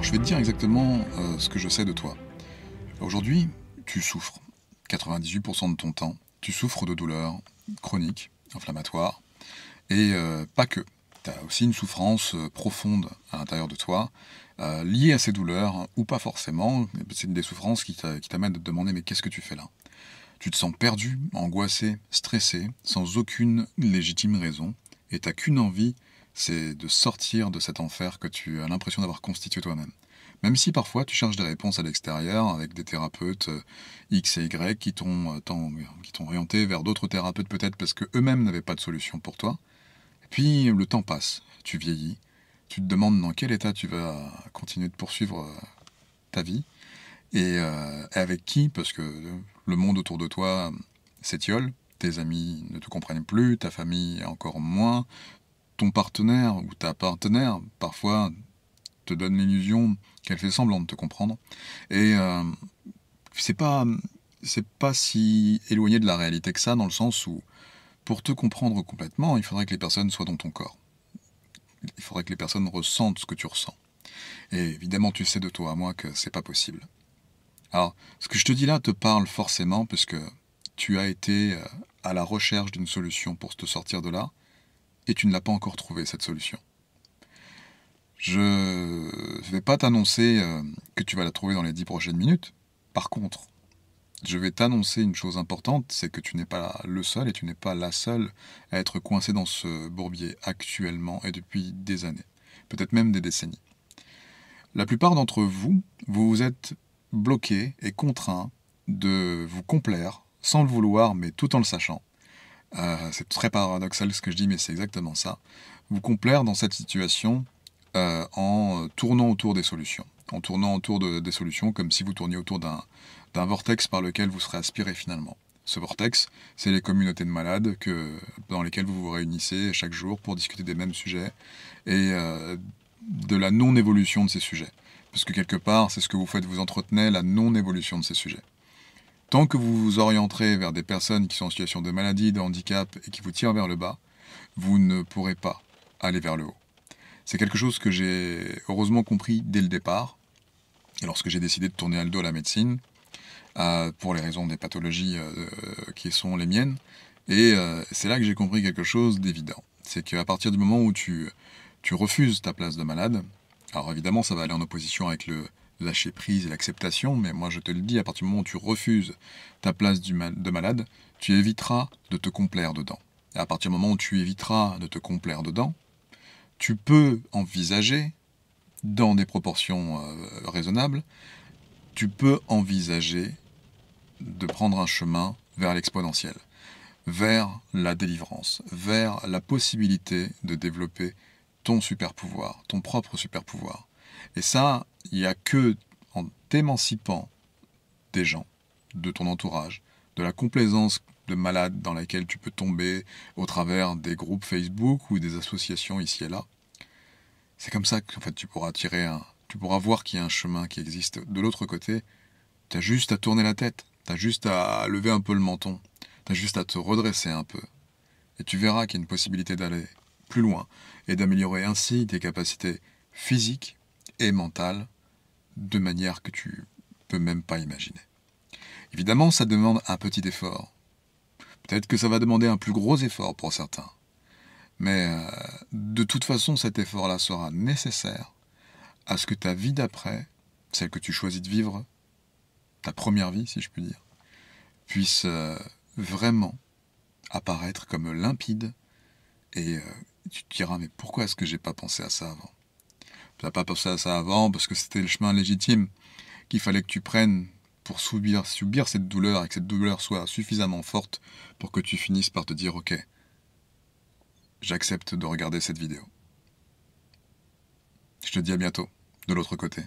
Je vais te dire exactement ce que je sais de toi. Aujourd'hui, tu souffres. 98% de ton temps, tu souffres de douleurs chroniques, inflammatoires, et pas que. Tu as aussi une souffrance profonde à l'intérieur de toi, liée à ces douleurs, hein, ou pas forcément. C'est des souffrances qui t'amènent à te demander mais qu'est-ce que tu fais là? Tu te sens perdu, angoissé, stressé, sans aucune légitime raison, et t'as qu'une envie, c'est de sortir de cet enfer que tu as l'impression d'avoir constitué toi-même. Même si parfois tu cherches des réponses à l'extérieur avec des thérapeutes X et Y qui t'ont orienté vers d'autres thérapeutes peut-être parce qu'eux-mêmes n'avaient pas de solution pour toi. Et puis le temps passe, tu vieillis, tu te demandes dans quel état tu vas continuer de poursuivre ta vie, et avec qui, parce que le monde autour de toi s'étiole, tes amis ne te comprennent plus, ta famille encore moins, ton partenaire ou ta partenaire parfois te donne l'illusion qu'elle fait semblant de te comprendre. Et c'est pas, c'est pas si éloigné de la réalité que ça, dans le sens où, pour te comprendre complètement, il faudrait que les personnes soient dans ton corps. Il faudrait que les personnes ressentent ce que tu ressens. Et évidemment, tu sais de toi à moi que c'est pas possible. Alors, ce que je te dis là te parle forcément puisque tu as été à la recherche d'une solution pour te sortir de là, et tu ne l'as pas encore trouvée, cette solution. Je ne vais pas t'annoncer que tu vas la trouver dans les 10 prochaines minutes. Par contre, je vais t'annoncer une chose importante, c'est que tu n'es pas le seul et tu n'es pas la seule à être coincé dans ce bourbier actuellement et depuis des années, peut-être même des décennies. La plupart d'entre vous, vous vous êtes bloqués et contraints de vous complaire, sans le vouloir, mais tout en le sachant. C'est très paradoxal ce que je dis, mais c'est exactement ça. Vous complaire dans cette situation en tournant autour des solutions. En tournant autour des solutions comme si vous tourniez autour d'un vortex par lequel vous serez aspiré finalement. Ce vortex, c'est les communautés de malades dans lesquelles vous vous réunissez chaque jour pour discuter des mêmes sujets et de la non-évolution de ces sujets. Parce que quelque part, c'est ce que vous faites, vous entretenez la non-évolution de ces sujets. Tant que vous vous orienterez vers des personnes qui sont en situation de maladie, de handicap et qui vous tirent vers le bas, vous ne pourrez pas aller vers le haut. C'est quelque chose que j'ai heureusement compris dès le départ, et lorsque j'ai décidé de tourner le dos à la médecine, pour les raisons des pathologies qui sont les miennes, et c'est là que j'ai compris quelque chose d'évident. C'est qu'à partir du moment où tu refuses ta place de malade, alors évidemment ça va aller en opposition avec le lâcher prise et l'acceptation, mais moi je te le dis, à partir du moment où tu refuses ta place de malade, tu éviteras de te complaire dedans. Et à partir du moment où tu éviteras de te complaire dedans, tu peux envisager, dans des proportions raisonnables, tu peux envisager de prendre un chemin vers l'exponentiel, vers la délivrance, vers la possibilité de développer ton super pouvoir, ton propre super pouvoir. Et ça, il n'y a que en t'émancipant des gens, de ton entourage, de la complaisance de malade dans laquelle tu peux tomber au travers des groupes Facebook ou des associations ici et là. C'est comme ça qu'en fait tu pourras voir qu'il y a un chemin qui existe de l'autre côté. Tu as juste à tourner la tête, tu as juste à lever un peu le menton, tu as juste à te redresser un peu. Et tu verras qu'il y a une possibilité d'aller plus loin et d'améliorer ainsi tes capacités physiques et mentales de manière que tu peux même pas imaginer. Évidemment, ça demande un petit effort. Peut-être que ça va demander un plus gros effort pour certains. Mais de toute façon, cet effort-là sera nécessaire à ce que ta vie d'après, celle que tu choisis de vivre, ta première vie, si je puis dire, puisse vraiment apparaître comme limpide. Et tu te diras, mais pourquoi est-ce que j'ai pas pensé à ça avant? Tu n'as pas pensé à ça avant parce que c'était le chemin légitime qu'il fallait que tu prennes pour subir cette douleur et que cette douleur soit suffisamment forte pour que tu finisses par te dire, ok, j'accepte de regarder cette vidéo. Je te dis à bientôt, de l'autre côté.